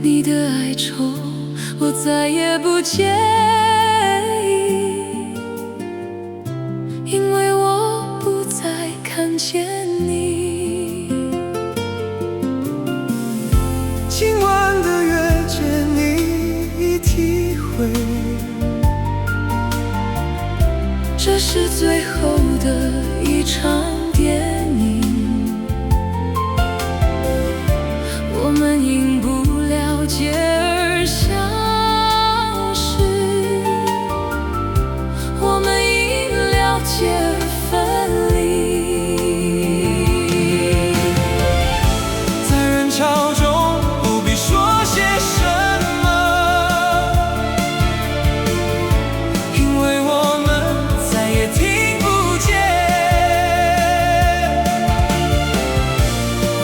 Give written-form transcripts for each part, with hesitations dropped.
你的哀愁，我再也不介意，因为我不再看见你。今晚的月见你已体会，这是最后的一场电影，我们因不了解而相识，我们因了解而分离。在人潮中不必说些什么，因为我们再也听不见。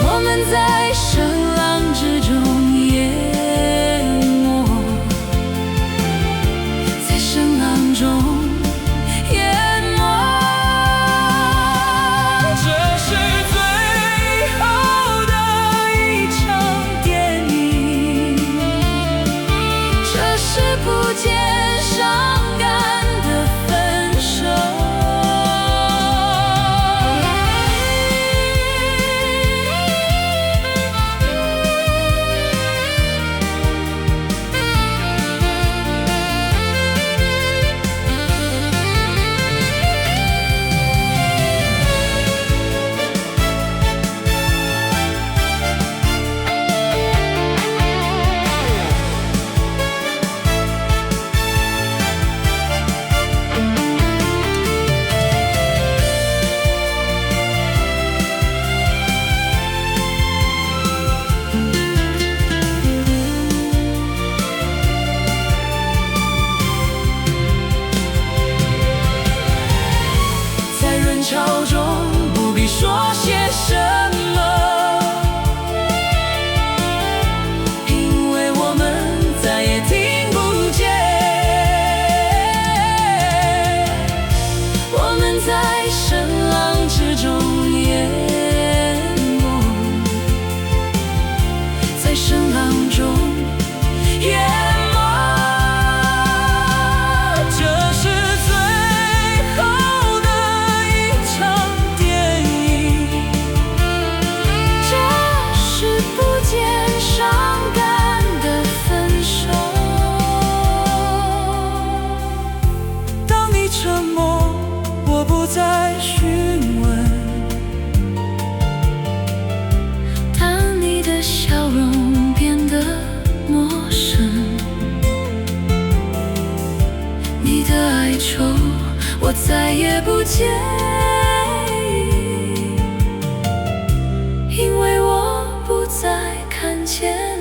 我们在声浪之中淹没，在声浪中淹没。这是最后的一场电影，这是不见伤感的分手。在人潮中不必说些什么，因为我们再也听不见。我们在声浪之中淹没，在声浪中淹没。这是最后的一场电影，这是不见伤感的分手。当你沉默，我不再询问。当你的笑容变得陌生，你的哀愁，我再也不介意，因为我不再看见